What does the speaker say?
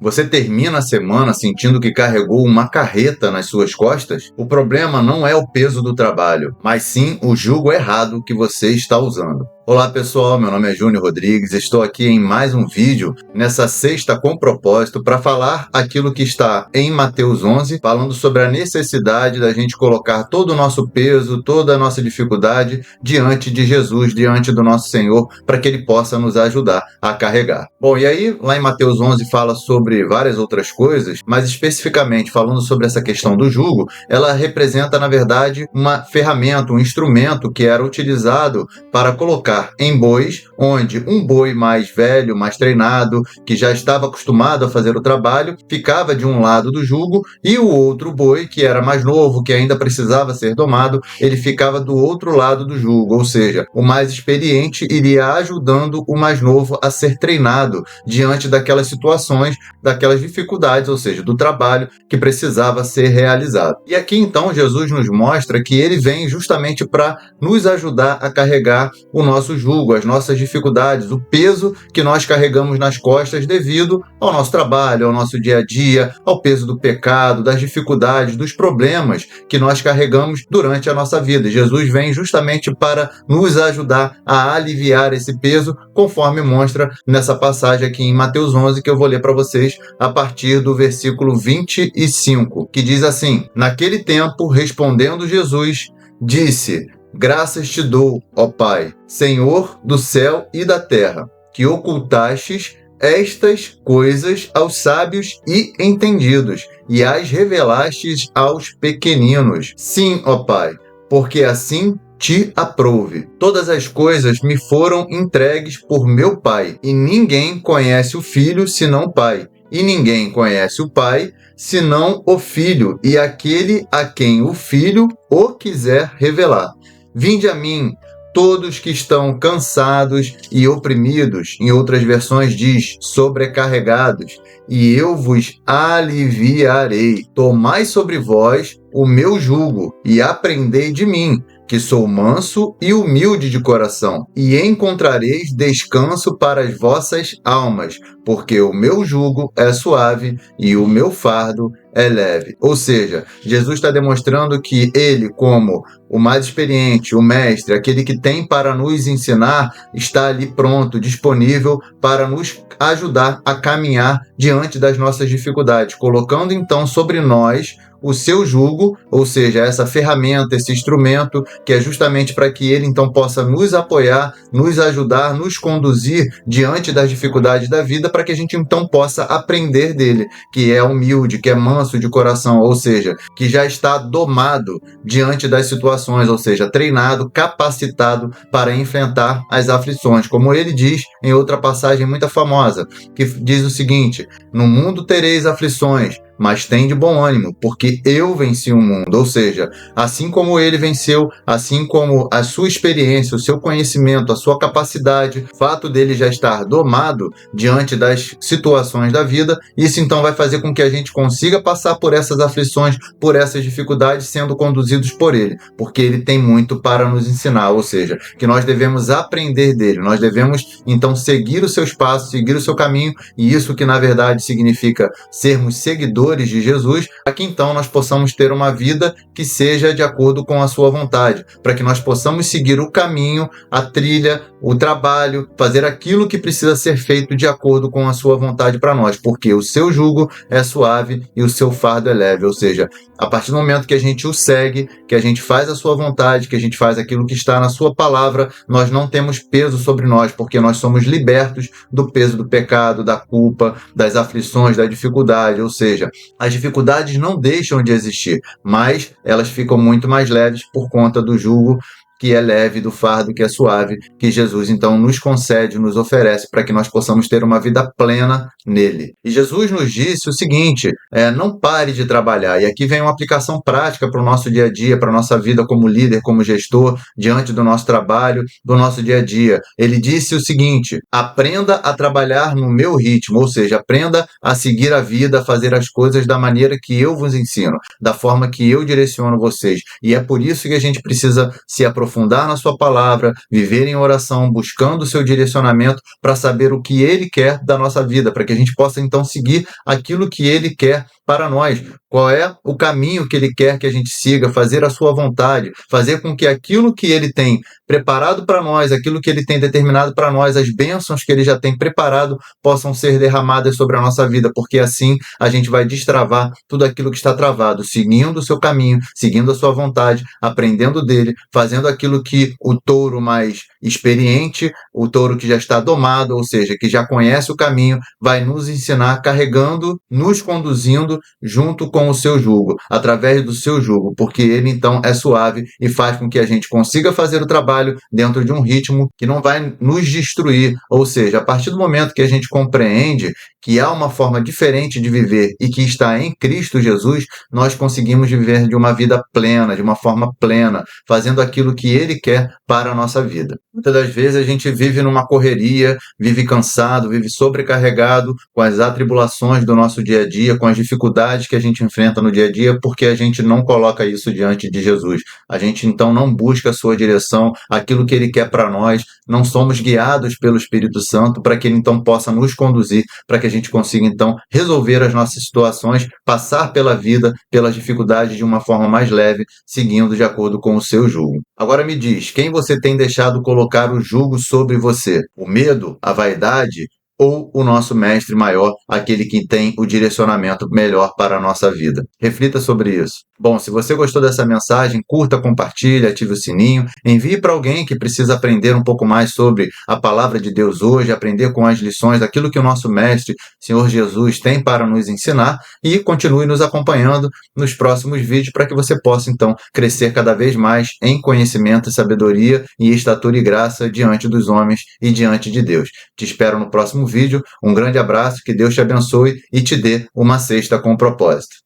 Você termina a semana sentindo que carregou uma carreta nas suas costas? O problema não é o peso do trabalho, mas sim o jugo errado que você está usando. Olá pessoal, meu nome é Júnior Rodrigues, estou aqui em mais um vídeo, nessa sexta com propósito, para falar aquilo que está em Mateus 11, falando sobre a necessidade da gente colocar todo o nosso peso, toda a nossa dificuldade diante de Jesus, diante do nosso Senhor, para que Ele possa nos ajudar a carregar. Bom, e aí lá em Mateus 11 fala sobre várias outras coisas, mas especificamente falando sobre essa questão do jugo, ela representa na verdade uma ferramenta, um instrumento que era utilizado para colocar em bois, onde um boi mais velho, mais treinado, que já estava acostumado a fazer o trabalho, ficava de um lado do jugo e o outro boi, que era mais novo, que ainda precisava ser domado, ele ficava do outro lado do jugo, ou seja, o mais experiente iria ajudando o mais novo a ser treinado diante daquelas situações, daquelas dificuldades, ou seja, do trabalho que precisava ser realizado. E aqui então Jesus nos mostra que ele vem justamente para nos ajudar a carregar o nosso jugo, as nossas dificuldades, o peso que nós carregamos nas costas devido ao nosso trabalho, ao nosso dia a dia, ao peso do pecado, das dificuldades, dos problemas que nós carregamos durante a nossa vida. Jesus vem justamente para nos ajudar a aliviar esse peso, conforme mostra nessa passagem aqui em Mateus 11, que eu vou ler para vocês a partir do versículo 25, que diz assim: Naquele tempo, respondendo Jesus, disse: Graças te dou, ó Pai, Senhor do céu e da terra, que ocultastes estas coisas aos sábios e entendidos, e as revelastes aos pequeninos. Sim, ó Pai, porque assim te aprouve. Todas as coisas me foram entregues por meu Pai, e ninguém conhece o Filho senão o Pai, e ninguém conhece o Pai senão o Filho, e aquele a quem o Filho o quiser revelar. Vinde a mim, todos que estão cansados e oprimidos, em outras versões diz, sobrecarregados, e eu vos aliviarei. Tomai sobre vós o meu jugo e aprendei de mim, que sou manso e humilde de coração, e encontrareis descanso para as vossas almas, porque o meu jugo é suave e o meu fardo é leve. Ou seja, Jesus está demonstrando que ele, como o mais experiente, o mestre, aquele que tem para nos ensinar, está ali pronto, disponível para nos ajudar a caminhar diante das nossas dificuldades, colocando então sobre nós o seu jugo, ou seja, essa ferramenta, esse instrumento, que é justamente para que ele então possa nos apoiar, nos ajudar, nos conduzir diante das dificuldades da vida, para que a gente então possa aprender dele, que é humilde, que é manso de coração, ou seja, que já está domado diante das situações, ou seja, treinado, capacitado para enfrentar as aflições. Como ele diz em outra passagem muito famosa, que diz o seguinte: no mundo tereis aflições, mas tem de bom ânimo, porque eu venci o mundo. Ou seja, assim como ele venceu, assim como a sua experiência, o seu conhecimento, a sua capacidade, o fato dele já estar domado diante das situações da vida, isso então vai fazer com que a gente consiga passar por essas aflições, por essas dificuldades, sendo conduzidos por ele, porque ele tem muito para nos ensinar, ou seja, que nós devemos aprender dele, nós devemos então seguir os seus passos, seguir o seu caminho, e isso que na verdade significa sermos seguidores de Jesus, para que então nós possamos ter uma vida que seja de acordo com a sua vontade, para que nós possamos seguir o caminho, a trilha, o trabalho, fazer aquilo que precisa ser feito de acordo com a sua vontade para nós, porque o seu jugo é suave e o seu fardo é leve. Ou seja, a partir do momento que a gente o segue, que a gente faz a sua vontade, que a gente faz aquilo que está na sua palavra, nós não temos peso sobre nós, porque nós somos libertos do peso do pecado, da culpa, das aflições, da dificuldade. Ou seja, as dificuldades não deixam de existir, mas elas ficam muito mais leves por conta do jugo que é leve, do fardo que é suave, que Jesus então nos concede, nos oferece para que nós possamos ter uma vida plena nele. E Jesus nos disse o seguinte: não pare de trabalhar. E aqui vem uma aplicação prática para o nosso dia a dia, para a nossa vida como líder, como gestor, diante do nosso trabalho, do nosso dia a dia. Ele disse o seguinte: aprenda a trabalhar no meu ritmo, ou seja, aprenda a seguir a vida, a fazer as coisas da maneira que eu vos ensino, da forma que eu direciono vocês. E é por isso que a gente precisa se aprofundar aprofundar na sua palavra, viver em oração, buscando o seu direcionamento para saber o que Ele quer da nossa vida, para que a gente possa então seguir aquilo que Ele quer para nós. Qual é o caminho que Ele quer que a gente siga, fazer a sua vontade, fazer com que aquilo que Ele tem preparado para nós, aquilo que Ele tem determinado para nós, as bênçãos que Ele já tem preparado, possam ser derramadas sobre a nossa vida, porque assim a gente vai destravar tudo aquilo que está travado, seguindo o seu caminho, seguindo a sua vontade, aprendendo dele, fazendo aquilo que o touro mais experiente, o touro que já está domado, ou seja, que já conhece o caminho, vai nos ensinar, carregando, nos conduzindo junto com o seu jugo, através do seu jugo, porque ele então é suave e faz com que a gente consiga fazer o trabalho dentro de um ritmo que não vai nos destruir, ou seja, a partir do momento que a gente compreende que há uma forma diferente de viver e que está em Cristo Jesus, nós conseguimos viver de uma vida plena, de uma forma plena, fazendo aquilo que Ele quer para a nossa vida. Muitas das vezes a gente vive numa correria, vive cansado, vive sobrecarregado com as atribulações do nosso dia a dia, com as dificuldades que a gente enfrenta no dia a dia, porque a gente não coloca isso diante de Jesus. A gente então não busca a sua direção, aquilo que Ele quer para nós, não somos guiados pelo Espírito Santo para que Ele então possa nos conduzir, para que a gente consiga então resolver as nossas situações, passar pela vida, pelas dificuldades de uma forma mais leve, seguindo de acordo com o seu jugo. Agora me diz, quem você tem deixado colocar o jugo sobre você? O medo, a vaidade ou o nosso mestre maior, aquele que tem o direcionamento melhor para a nossa vida? Reflita sobre isso. Bom, se você gostou dessa mensagem, curta, compartilhe, ative o sininho, envie para alguém que precisa aprender um pouco mais sobre a palavra de Deus hoje, aprender com as lições daquilo que o nosso mestre, Senhor Jesus, tem para nos ensinar, e continue nos acompanhando nos próximos vídeos para que você possa então crescer cada vez mais em conhecimento, sabedoria e estatura e graça diante dos homens e diante de Deus. Te espero no próximo vídeo. Um grande abraço, que Deus te abençoe e te dê uma sexta com propósito.